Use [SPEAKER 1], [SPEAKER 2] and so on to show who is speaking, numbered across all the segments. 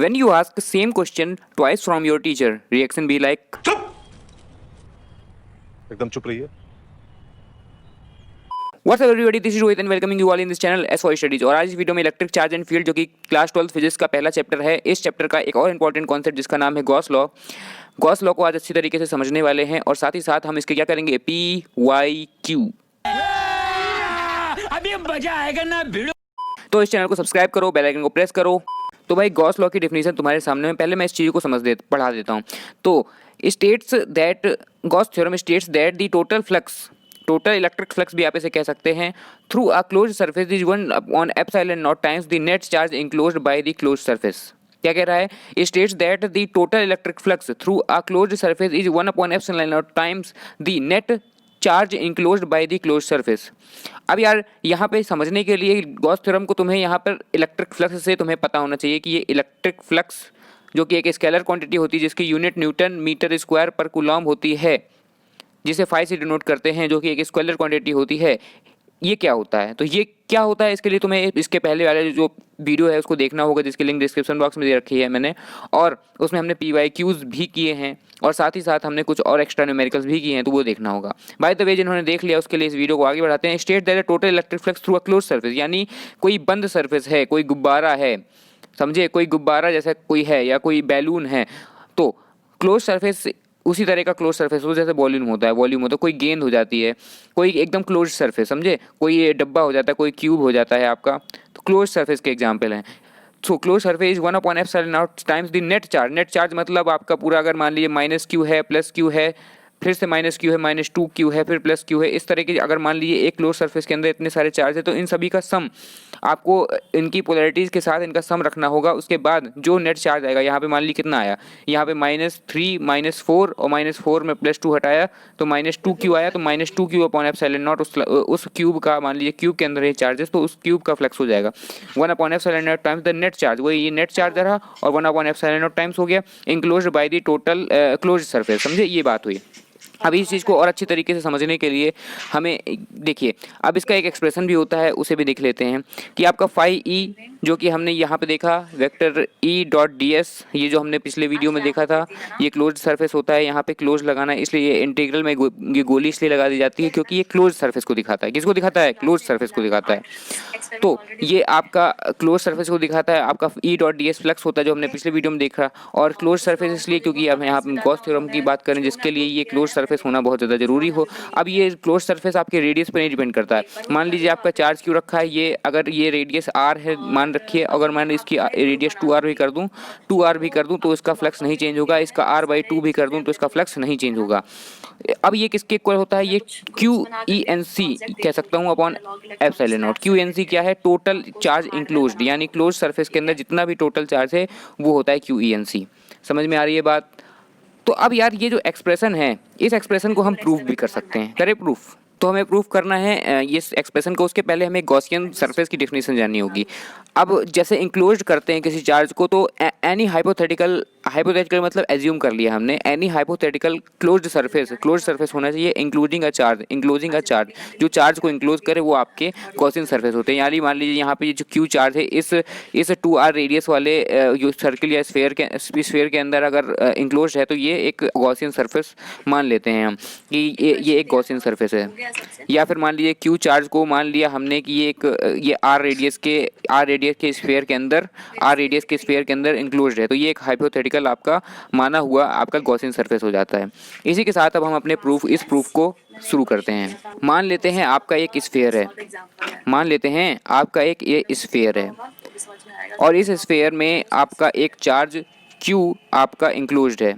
[SPEAKER 1] When you ask the same question twice from your teacher, reaction be like
[SPEAKER 2] एकदम चुप रहिए।
[SPEAKER 1] What's up everybody, this is Rohit and welcoming you all in this channel S4 Studies। और आज इस video में electric charge and field जो कि class 12 physics का पहला चैप्टर है, इस चैप्टर का एक और इंपॉर्टेंट कॉन्सेप्ट जिसका नाम है गॉस लॉ को आज अच्छी तरीके से समझने वाले हैं। और साथ ही साथ हम इसके क्या करेंगे, PYQ। अभी मजा आएगा ना वीडियो। तो इस चैनल को सब्सक्राइब करो, बेल आइकन को प्रेस करो। तो भाई गॉस लॉ की डेफिनेशन तुम्हारे सामने में, पहले मैं इस चीज़ को पढ़ा देता हूँ। तो states that Gauss theorem states that the total electric flux भी आप इसे कह सकते हैं, through a closed surface is 1 epsilon not times the net charge enclosed by the closed surface. क्या कह रहा है? States that the total electric flux through a closed surface is 1 epsilon not times the net charge enclosed by the closed surface. अब यार यहाँ पे समझने के लिए गॉस थ्योरम को तुम्हें यहाँ पर इलेक्ट्रिक फ्लक्स से तुम्हें पता होना चाहिए कि ये इलेक्ट्रिक फ्लक्स जो कि एक स्केलर क्वांटिटी होती है जिसकी यूनिट न्यूटन मीटर स्क्वायर पर कूलॉम होती है, जिसे फाई से डिनोट करते हैं, जो कि एक स्केलर क्वांटिटी होती है। ये क्या होता है? तो ये क्या होता है, इसके लिए तुम्हें इसके पहले वाले जो वीडियो है उसको देखना होगा, जिसकी लिंक डिस्क्रिप्शन बॉक्स में दे रखी है मैंने। और उसमें हमने PYQs भी किए हैं और साथ ही साथ हमने कुछ और एक्स्ट्रा न्यूमेरिकल्स भी किए हैं, तो वो देखना होगा। बाय द वे, जिन्होंने देख लिया उसके लिए इस वीडियो को आगे बढ़ाते हैं। State that total electric flux through a close surface, यानी कोई बंद सरफेस है, कोई गुब्बारा है, समझे, कोई गुब्बारा जैसा कोई है या कोई बैलून है, तो क्लोज सरफेस उसी तरह का क्लोज सरफेस हो जैसे वॉल्यूम होता है, कोई गेंद हो जाती है, कोई एकदम क्लोज सरफेस, समझे, कोई डब्बा हो जाता है, कोई क्यूब हो जाता है आपका, तो क्लोज सरफेस के एग्जांपल हैं। So close surface 1 epsilon not times the net charge मतलब आपका पूरा, अगर मान लीजिए -Q है, +Q है, फिर से -Q है, -2Q है, फिर +Q है, इस तरह की अगर मान लीजिए एक क्लोज सरफेस के अंदर इतने सारे चार्ज है, तो इन सभी का सम आपको इनकी पोलैरिटीज़ के साथ इनका सम रखना होगा। उसके बाद जो नेट चार्ज आएगा, यहाँ पे मान लीजिए कितना आया, यहाँ पे -3 -4 और -4 में +2 हटाया तो -2Q आया, तो -2Q अपॉन एप्सिलॉन नॉट उस क्यूब का, मान लीजिए क्यूब के अंदर है चार्जेस, तो उस क्यूब का फ्लक्स हो जाएगा 1 upon epsilon not times the net charge, वही ये नेट चार्ज रहा, और 1 अपॉन एप्सिलॉन नॉट टाइम्स हो गया enclosed by the total closed surface. समझे, ये बात हुई। अब इस चीज़ को और अच्छी तरीके से समझने के लिए हमें देखिए, अब इसका एक एक्सप्रेशन भी होता है, उसे भी देख लेते हैं कि आपका फाई ई, जो कि हमने यहाँ पे देखा वेक्टर E.ds, ये जो हमने पिछले वीडियो में देखा था, ये क्लोज्ड सरफेस होता है, यहाँ पे क्लोज लगाना है, इसलिए ये इंटीग्रल में ये गोली इसलिए लगा दी जाती है क्योंकि ये क्लोज सरफेस को दिखाता है। किसको दिखाता है? क्लोज सरफेस को दिखाता है। तो ये आपका क्लोज सरफेस को दिखाता है, आपका E.ds फ्लक्स होता है जो हमने पिछले वीडियो में देखा। और क्लोज सरफेस इसलिए क्योंकि अब यहाँ पे गॉस थ्योरम की बात करें जिसके लिए ये क्लोज सरफेस होना बहुत ज़्यादा जरूरी हो। अब ये क्लोज सरफेस आपके रेडियस पर नहीं डिपेंड करता है। मान लीजिए आपका चार्ज क्यों रखा है, ये अगर ये रेडियस r है मान रखिए, अगर मैं इसकी रेडियस 2r भी कर दूं तो इसका फ्लक्स नहीं चेंज होगा, इसका r/2 भी कर दूं तो इसका फ्लक्स नहीं चेंज होगा। अब ये किसके इक्वल होता है? ये QENC कह सकता हूँ अपॉन एप्सिलॉन नॉट। QENC क्या है? टोटल चार्ज इंक्लोज्ड, यानी क्लोज सरफेस के अंदर जितना भी टोटल चार्ज है वो होता है QENC। समझ में आ रही है बात? तो अब यार ये जो एक्सप्रेशन है, इस एक्सप्रेशन को हम प्रूफ भी कर सकते हैं। करें प्रूफ? तो हमें प्रूफ करना है ये एक्सप्रेशन को, उसके पहले हमें गॉसियन सरफेस की डेफिनेशन जाननी होगी। अब जैसे इंक्लोज्ड करते हैं किसी चार्ज को, तो एनी हाइपोथेटिकल मतलब एज्यूम कर लिया हमने, एनी हाइपोथेटिकल क्लोज्ड सरफेस होना चाहिए इंक्लूडिंग अ चार्ज, जो चार्ज को इंक्लोज करे वो आपके गॉसियन सरफेस होते हैं। यानी मान लीजिए यहाँ पे जो क्यू चार्ज है इस 2r रेडियस वाले जो सर्किल या स्फीयर के अंदर अगर इंक्लोज है, तो ये एक गॉसियन सरफेस मान लेते हैं हम कि ये एक गॉसियन सरफेस है। या फिर मान लीजिए क्यू चार्ज को मान लिया हमने कि ये आर रेडियस के स्फीयर के अंदर इंक्लोज्ड है, तो ये एक हाइपोथेटिकल आपका माना हुआ आपका गॉसियन सरफेस हो जाता है। इसी के साथ अब हम अपने इस प्रूफ को शुरू करते हैं। मान लेते हैं आपका एक स्फीयर है, और इस स्फीयर में आपका एक चार्ज Q आपका इंक्लोज्ड है।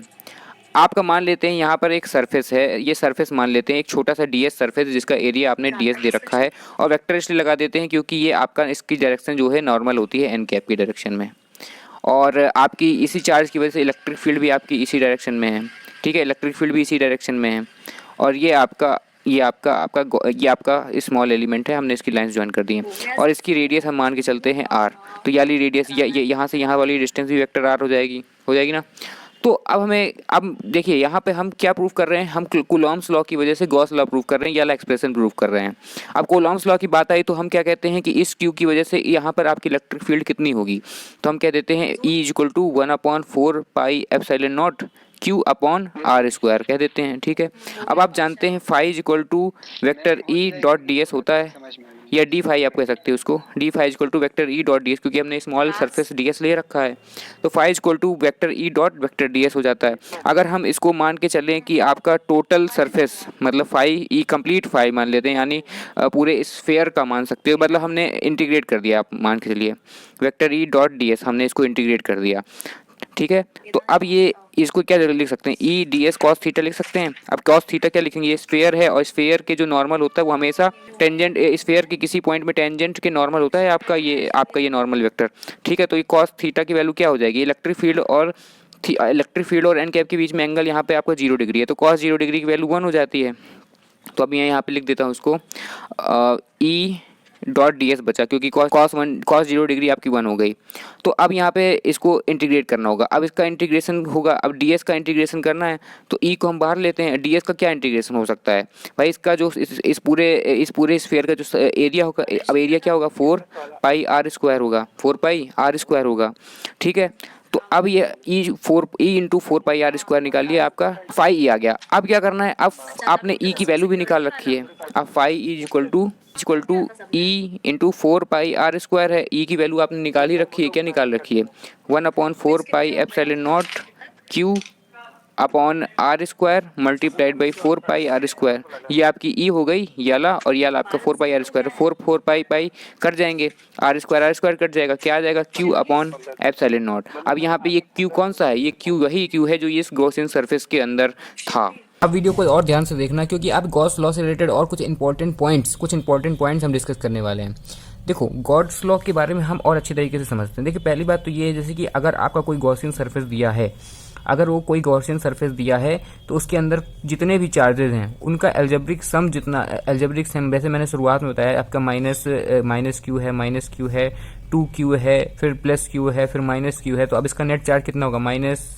[SPEAKER 1] आपका मान लेते हैं यहाँ पर एक सरफेस है, ये सरफेस मान लेते हैं एक छोटा सा ds सरफेस जिसका एरिया आपने ds दे रखा है, और वेक्टर इसलिए लगा देते हैं क्योंकि ये आपका इसकी डायरेक्शन जो है नॉर्मल होती है n कैप की डायरेक्शन में, और आपकी इसी चार्ज की वजह से इलेक्ट्रिक फील्ड भी आपकी इसी डायरेक्शन में है। ठीक है, इलेक्ट्रिक फील्ड भी इसी डायरेक्शन में है। और ये आपका स्मॉल एलिमेंट है, हमने इसकी लाइंस ज्वाइन कर दी हैं, और इसकी रेडियस हम मान के चलते हैं r। तो याली रेडियस यहाँ से यहाँ वाली डिस्टेंस भी वेक्टर r हो जाएगी ना। तो अब देखिए यहाँ पे हम क्या प्रूव कर रहे हैं, हम कूलॉम्स लॉ की वजह से गॉस लॉ प्रूव कर रहे हैं, ये वाला एक्सप्रेशन प्रूव कर रहे हैं। अब कूलॉम्स लॉ की बात आई तो हम क्या कहते हैं कि इस क्यू की वजह से यहाँ पर आपकी इलेक्ट्रिक फील्ड कितनी होगी, तो हम कह देते हैं E equal to 1/4 pi epsilon naught Q upon R square कह देते हैं, ठीक है। अब आप जानते हैं phi is equal to vector E dot D S होता है, या डी फाई आप कह सकते हैं उसको, D phi is equal to vector E dot D S, क्योंकि हमने स्मॉल सरफेस डी एस ले रखा है, तो phi is equal to vector E dot vector D S हो जाता है। अगर हम इसको मान के चलें कि आपका टोटल सरफेस मतलब फाई E कंप्लीट फाई मान लेते हैं, यानी पूरे स्फेयर का मान सकते हो, मतलब हमने इंटीग्रेट कर दिया, आप मान के चलिए vector E dot D S हमने इसको इंटीग्रेट कर दिया, ठीक है। तो अब ये इसको क्या लिख सकते हैं, ई डी एस कॉस थीटा लिख सकते हैं। अब कॉस थीटा क्या लिखेंगे, ये स्फेयर है और स्फेयर के जो नॉर्मल होता है वो हमेशा टेंजेंट, स्फेयर के किसी पॉइंट में टेंजेंट के नॉर्मल होता है आपका ये नॉर्मल वेक्टर, ठीक है। तो ये कॉस थीटा की वैल्यू क्या हो जाएगी, इलेक्ट्रिक फील्ड और एन कैप के बीच में एंगल यहाँ पे आपका 0 डिग्री है, तो कॉस 0 डिग्री की वैल्यू 1 हो जाती है। तो अब यहाँ पे लिख देता हूँ उसको ई डॉट डी एस बचा, क्योंकि कॉस 0 डिग्री आपकी 1 हो गई। तो अब यहाँ पे इसको इंटीग्रेट करना होगा, अब इसका इंटीग्रेशन होगा, अब डी एस का इंटीग्रेशन करना है तो ई को हम बाहर लेते हैं, डी एस का क्या इंटीग्रेशन हो सकता है भाई, इसका जो इस पूरे स्फीयर का जो एरिया होगा, अब एरिया क्या होगा 4 पाई आर स्क्वायर होगा, 4 पाई आर स्क्वायर होगा, ठीक है। तो अब ये E into 4 pi R square निकालिए, आपका फाई ई आ गया। अब क्या करना है, अब आपने ई की वैल्यू भी निकाल रखी है, अब phi E equal to E into 4 pi R square है, ई की वैल्यू आपने निकाल ही रखी है, क्या निकाल रखी है 1/4 pi epsilon naught Q upon R square multiplied by 4 pi R square, ये आपकी ई हो गई याला, और याला आपका 4 pi R square, 4 pi cut जाएंगे, आर स्क्वायर कट जाएगा, क्या आ जाएगा क्यू अपॉन एप्सिलॉन नॉट। अब यहाँ पे ये क्यू कौन सा है, ये क्यू वही क्यू है जो इस गॉसियन सरफेस के अंदर था।
[SPEAKER 2] अब वीडियो को और ध्यान से देखना, क्योंकि अब गॉस लॉ से रिलेटेड और कुछ इंपॉर्टेंट पॉइंट्स हम डिस्कस करने वाले हैं। देखो, गॉस लॉ के बारे में हम और अच्छी तरीके से समझते हैं। देखिए, पहली बात तो ये है, जैसे कि अगर आपका कोई गॉसियन सरफेस दिया है, अगर वो कोई गॉसियन सरफेस दिया है तो उसके अंदर जितने भी चार्जेस हैं उनका एल्जेब्रिक सम, जितना एल्जेब्रिक सम, वैसे मैंने शुरुआत में बताया आपका माइनस क्यू है 2Q है, फिर प्लस क्यू है, फिर माइनस क्यू है, तो अब इसका नेट चार्ज कितना होगा, माइनस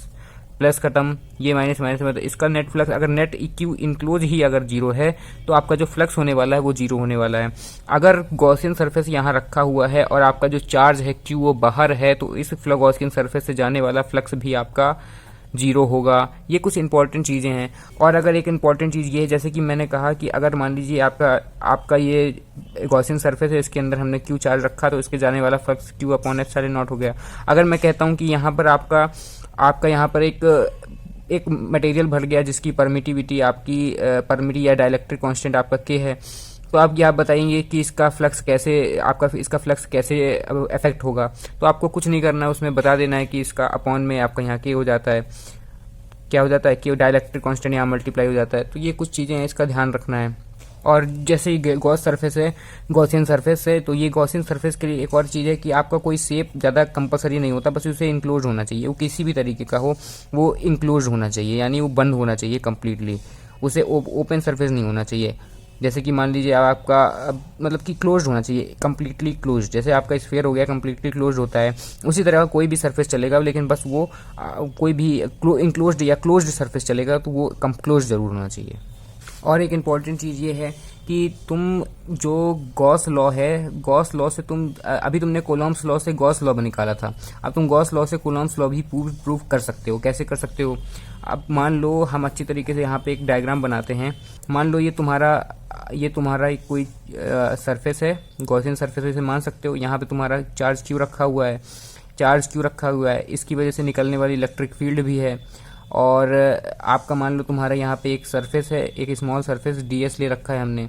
[SPEAKER 2] प्लस खत्म, ये माइनस में, तो इसका नेट फ्लक्स, अगर नेट क्यू इंक्लोज ही अगर 0 है तो आपका जो फ्लक्स होने वाला है वो 0 होने वाला है। अगर गॉसियन सरफेस यहाँ रखा हुआ है और आपका जो चार्ज है क्यू वो बाहर है, तो इस गॉसियन सरफेस से जाने वाला फ्लक्स भी आपका 0 होगा। ये कुछ इंपॉर्टेंट चीज़ें हैं। और अगर एक इंपॉर्टेंट चीज़ ये है, जैसे कि मैंने कहा कि अगर मान लीजिए आपका ये गॉसियन सरफेस है, इसके अंदर हमने क्यू चार्ज रखा, तो इसके जाने वाला flux Q upon epsilon not हो गया। अगर मैं कहता हूँ कि यहाँ पर आपका यहाँ पर एक मटेरियल भर गया जिसकी परमिटिविटी परमिटी या डाइलेक्ट्रिक कांस्टेंट आपका के है, तो आप क्या बताएंगे कि इसका फ्लक्स कैसे अफेक्ट होगा। तो आपको कुछ नहीं करना है, उसमें बता देना है कि इसका अपॉन में आपका यहाँ के हो जाता है, क्या हो जाता है कि डाइलेक्ट्रिक कांस्टेंट यहाँ मल्टीप्लाई हो जाता है। तो ये कुछ चीज़ें हैं, इसका ध्यान रखना है। और जैसे ही गॉसियन सरफेस है, तो ये गॉसियन सरफेस के लिए एक और चीज़ है कि आपका कोई शेप ज़्यादा कंपलसरी नहीं होता, बस उसे इंक्लोज होना चाहिए, वो किसी भी तरीके का हो, वो इंक्लोज होना चाहिए, यानी वो बंद होना चाहिए कम्प्लीटली, उसे ओपन सरफेस नहीं होना चाहिए। जैसे कि मान लीजिए आपका मतलब कि क्लोज्ड होना चाहिए, कम्प्लीटली क्लोज्ड, जैसे आपका स्फीयर हो गया कम्प्लीटली क्लोज्ड होता है, उसी तरह कोई भी सरफेस चलेगा, लेकिन बस वो कोई भी इंक्लोज्ड या क्लोज्ड सरफेस चलेगा तो वो क्लोज्ड ज़रूर होना चाहिए। और एक इम्पॉर्टेंट चीज़ ये है कि तुम जो गॉस लॉ से अभी तुमने कूलॉम्स लॉ से गॉस लॉ निकाला था, अब तुम गॉस लॉ से कूलॉम्स लॉ भी प्रूव कर सकते हो। कैसे कर सकते हो, अब मान लो हम अच्छी तरीके से यहाँ पे एक डायग्राम बनाते हैं। मान लो ये तुम्हारा एक कोई सरफेस है, गॉसियन सरफेस इसे मान सकते हो। यहाँ पे तुम्हारा चार्ज क्यू रखा हुआ है, इसकी वजह से निकलने वाली इलेक्ट्रिक फील्ड भी है। और आपका मान लो तुम्हारा यहाँ पे एक सरफेस है, एक स्मॉल सरफेस ds ले रखा है हमने,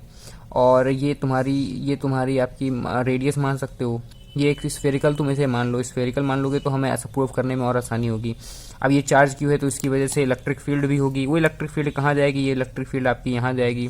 [SPEAKER 2] और ये तुम्हारी आपकी रेडियस मान सकते हो। ये एक स्फेरिकल तुम इसे मान लो, स्फेरिकल मान लोगे तो हमें ऐसा प्रूव करने में और आसानी होगी। अब ये चार्ज क्यों है, तो इसकी वजह से इलेक्ट्रिक फील्ड भी होगी। वो इलेक्ट्रिक फील्ड कहाँ जाएगी, ये इलेक्ट्रिक फील्ड आपकी यहाँ जाएगी,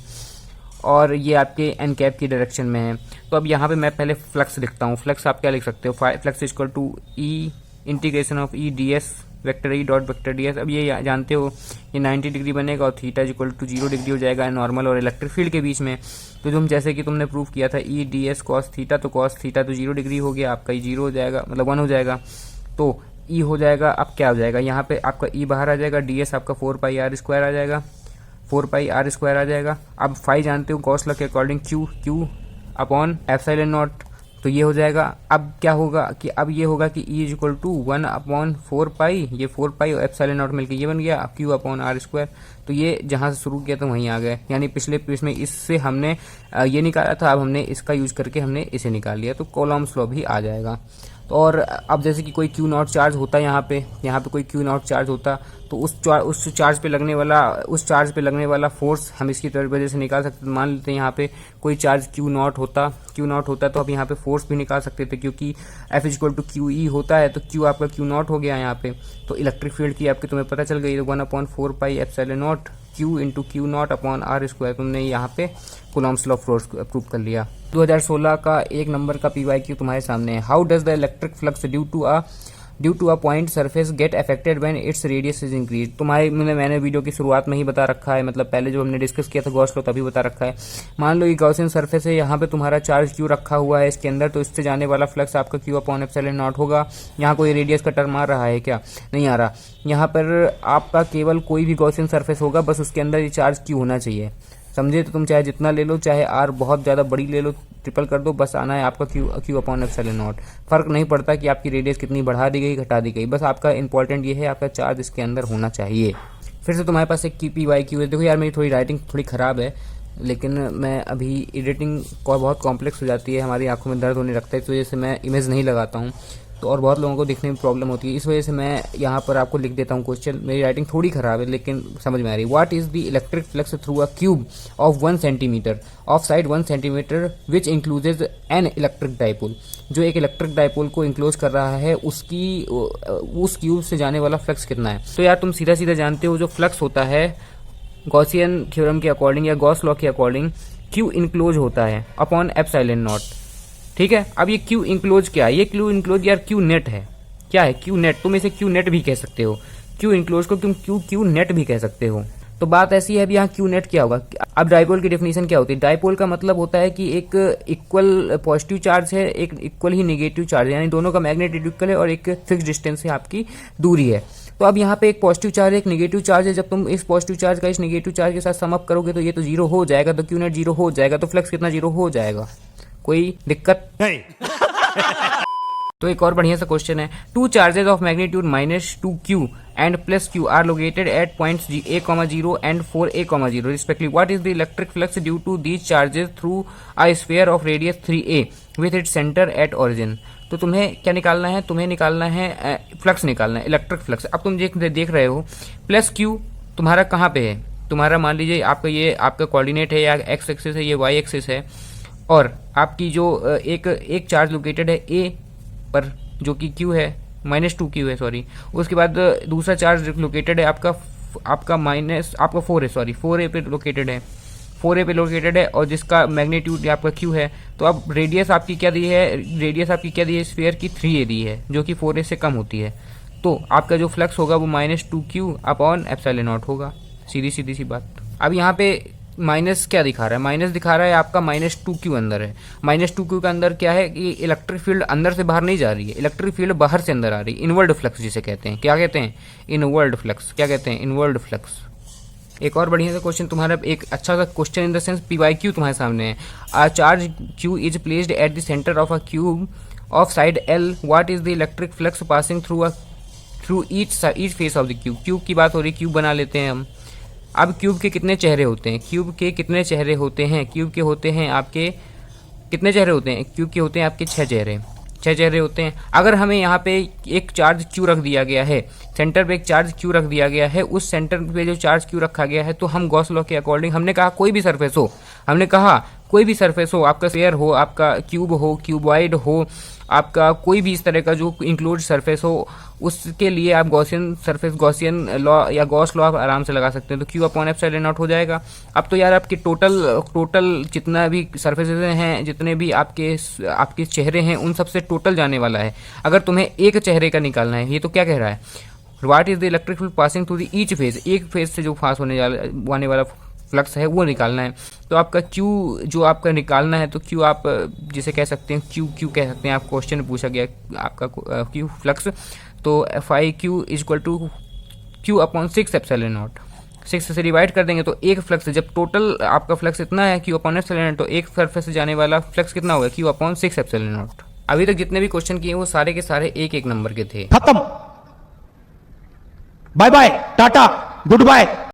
[SPEAKER 2] और ये आपके एन कैप की डायरेक्शन में है। तो अब यहाँ पे मैं पहले फ्लक्स लिखता हूँ। फ्लक्स आप क्या लिख सकते हो, flux equal to E integration of E D S vector E dot vector D S. अब ये जानते हो ये 90 डिग्री बनेगा और थीटा इक्वल टू 0 डिग्री हो जाएगा नॉर्मल और इलेक्ट्रिक फील्ड के बीच में। तो तुम जैसे कि तुमने प्रूव किया था ई डी एस कॉस थीटा, तो कॉस थीटा तो 0 डिग्री हो गया, आपका ये 0 हो जाएगा, मतलब 1 हो जाएगा। तो ई हो जाएगा। अब क्या हो जाएगा, यहाँ पे आपका ई बाहर आ जाएगा, ds आपका 4πr² आ जाएगा, 4πr² आ जाएगा। अब फाई जानते हो गॉस लॉ के according Q upon epsilon not, तो ये हो जाएगा। अब क्या होगा कि अब ये होगा कि E इज इक्वल टू 1/4π, ये 4π और एप्सिलॉन नॉट मिलकर ये बन गया Q/r²। तो ये जहाँ से शुरू किया था वहीं आ गए, यानी पिछले पेज में इससे हमने ये निकाला था, अब हमने इसका यूज करके हमने इसे निकाल लिया, तो कॉलम्स लॉ भी आ जाएगा। तो और अब जैसे कि कोई Q0 चार्ज होता है यहाँ पे कोई Q0 चार्ज होता, तो उस चार्ज पे लगने वाला फोर्स हम इसकी वजह से निकाल सकते थे। मान लेते हैं यहाँ पे कोई चार्ज Q0 होता तो अब यहाँ पे फोर्स भी निकाल सकते थे, क्योंकि F इक्वल टू QE होता है, तो Q आपका Q0 हो गया यहाँ पे। तो इलेक्ट्रिक फील्ड की आपकी तुम्हें पता चल गई, 1/4π epsilon naught Q into Q0/r²। तुमने यहाँ पे कूलॉम्स लॉ प्रूव कर लिया। 2016 का एक नंबर का PYQ तुम्हारे सामने है। How does the electric flux due to a point surface get affected when its radius is increase. मैंने वीडियो की शुरुआत में ही बता रखा है, मतलब पहले जो हमने डिस्कस किया था गॉस लॉ तभी बता रखा है। मान लो ये गॉसियन सरफेस है, यहाँ पे तुम्हारा चार्ज Q रखा हुआ है इसके अंदर, तो इससे जाने वाला फ्लक्स आपका Q/ε0 होगा। यहाँ कोई रेडियस का टर्म आ रहा है क्या? नहीं आ रहा। यहाँ पर आपका केवल कोई भी गॉसियन सरफेस होगा, बस उसके अंदर ये चार्ज Q होना चाहिए, समझे? तो तुम चाहे जितना ले लो, चाहे R बहुत ज़्यादा बड़ी ले लो, ट्रिपल कर दो, बस आना है आपका Q/ε0। फर्क नहीं पड़ता कि आपकी रेडियस कितनी बढ़ा दी गई घटा दी गई, बस आपका इंपॉर्टेंट ये है आपका चार्ज इसके अंदर होना चाहिए। फिर से तुम्हारे पास एक PYQ है। देखो यार मेरी थोड़ी राइटिंग थोड़ी ख़राब है, लेकिन मैं अभी एडिटिंग को बहुत कॉम्प्लेक्स हो जाती है, हमारी आंखों में दर्द होने लगता है, इस वजह से मैं इमेज नहीं लगाता हूँ, तो और बहुत लोगों को दिखने में प्रॉब्लम होती है, इस वजह से मैं यहाँ पर आपको लिख देता हूँ क्वेश्चन। मेरी राइटिंग थोड़ी ख़राब है लेकिन समझ में आ रही। What is the electric flux through a cube of 1 centimetre of side 1 centimetre which includes an electric dipole. जो एक इलेक्ट्रिक डाइपोल को इंक्लोज कर रहा है उस क्यूब से जाने वाला फ्लक्स कितना है? तो यार तुम सीधा सीधा जानते हो जो फ्लक्स होता है गॉसियन थ्योरम के अकॉर्डिंग या गॉस लॉ के अकॉर्डिंग Q इंक्लोज होता है अपॉन एप्सिलॉन नॉट। ठीक है, अब ये Q इंक्लोज क्या है? ये Q इंक्लोज यार Q नेट है। क्या है Q नेट? तुम इसे Q नेट भी कह सकते हो, Q इंक्लोज को तुम Q नेट भी कह सकते हो। तो बात ऐसी है, अब यहाँ Q नेट क्या होगा? अब डाइपोल की डेफिनेशन क्या होती है? डाइपोल का मतलब होता है कि एक इक्वल पॉजिटिव चार्ज है, एक इक्वल ही नेगेटिव चार्ज है, यानी दोनों का मैग्नेट्यूड इक्वल है और एक फिक्स डिस्टेंस से आपकी दूरी है। तो अब यहाँ पे एक पॉजिटिव चार्ज है, एक नेगेटिव चार्ज है। जब तुम इस पॉजिटिव चार्ज का इस नेगेटिव चार्ज के साथ सम अप करोगे तो ये तो जीरो हो जाएगा, तो Q नेट जीरो हो जाएगा, तो फ्लक्स कितना जीरो हो जाएगा? कोई दिक्कत नहीं। तो एक और बढ़िया सा क्वेश्चन है। Two charges of magnitude -2Q and +Q are located at points A,0 and 4A,0 respectively. What is the electric flux due to these charges through a sphere of radius 3A with its centre at origin. तो तुम्हें क्या निकालना है? तुम्हें निकालना है flux निकालना है, इलेक्ट्रिक फ्लक्स। अब तुम देख रहे हो +Q तुम्हारा कहाँ पे है? तुम्हारा मान लीजिए आपका ये आपका कोऑर्डिनेट है, या x एक्सिस है, ये y एक्सिस है, और आपकी जो एक चार्ज लोकेटेड है A पर जो कि Q है, -2Q है सॉरी। उसके बाद दूसरा चार्ज लोकेटेड है आपका 4 है सॉरी, 4A पे लोकेटेड है, 4A पे लोकेटेड है, और जिसका मैग्नीट्यूड आपका Q है। तो अब रेडियस आपकी क्या दी है? स्फीयर की 3A दी है, जो कि 4A से कम होती है। तो आपका जो फ्लक्स होगा वो -2Q अपॉन एप्सिलॉन नॉट होगा, सीधी सी बात। अब यहाँ पे माइनस क्या दिखा रहा है? माइनस दिखा रहा है आपका -2Q अंदर है। -2Q का अंदर क्या है कि इलेक्ट्रिक फील्ड अंदर से बाहर नहीं जा रही है, इलेक्ट्रिक फील्ड बाहर से अंदर आ रही है। इनवर्ड फ्लक्स जिसे कहते हैं, क्या कहते हैं? Inward flux. क्या कहते हैं? Inward flux. एक और बढ़िया सा क्वेश्चन तुम्हारा, एक अच्छा सा question in the sense PYQ तुम्हारे सामने है। A charge Q is placed at the centre of a cube of side L। What is the electric flux passing through each face of the cube. Cube की बात हो रही, cube बना लेते हैं हम। अब क्यूब के कितने चेहरे होते हैं? क्यूब के कितने चेहरे होते हैं? क्यूब के होते हैं आपके कितने चेहरे होते हैं? क्यूब के होते हैं आपके 6 चेहरे। 6 चेहरे होते हैं। अगर हमें यहाँ पे एक चार्ज Q रख दिया गया है, सेंटर पे एक चार्ज Q रख दिया गया है, उस सेंटर पे जो चार्ज Q रखा गया है, तो हम गॉस लॉ के अकॉर्डिंग हमने कहा कोई भी सरफेस हो, आपका स्फीयर हो, आपका क्यूब हो, क्यूबॉइड हो, आपका कोई भी इस तरह का जो इंक्लोज सरफेस हो, उसके लिए आप गॉसियन लॉ या गॉस लॉ आप आराम से लगा सकते हैं। तो Q/ε0 हो जाएगा। अब तो यार आपके टोटल जितना भी सरफेसेज हैं, जितने भी आपके चेहरे हैं, उन सबसे टोटल जाने वाला है। अगर तुम्हें एक चेहरे का निकालना है, ये तो क्या कह रहा है? What is the electric field passing through each phase. एक फेज से जो पास होने वाला फ्लक्स है वो निकालना है। तो आपका Q जो आपका निकालना है, तो Q आप जिसे कह सकते हैं Q कह सकते हैं। आप क्वेश्चन में पूछा गया आपका Q फ्लक्स, तो phi Q is equal to Q upon 6 epsilon naught. 6 से डिवाइड कर देंगे तो एक फ्लक्स, जब टोटल आपका फ्लक्स इतना है क्यू अपॉन एप्सिलॉन नॉट, तो एक सरफेस से जाने वाला फ्लक्स कितना होगा, क्यू अपॉन 6 एप्सिलॉन नॉट। अभी तक जितने भी क्वेश्चन किए वो सारे के सारे एक एक नंबर के थे।
[SPEAKER 3] खत्म। बाय बाय, टाटा, गुड बाय।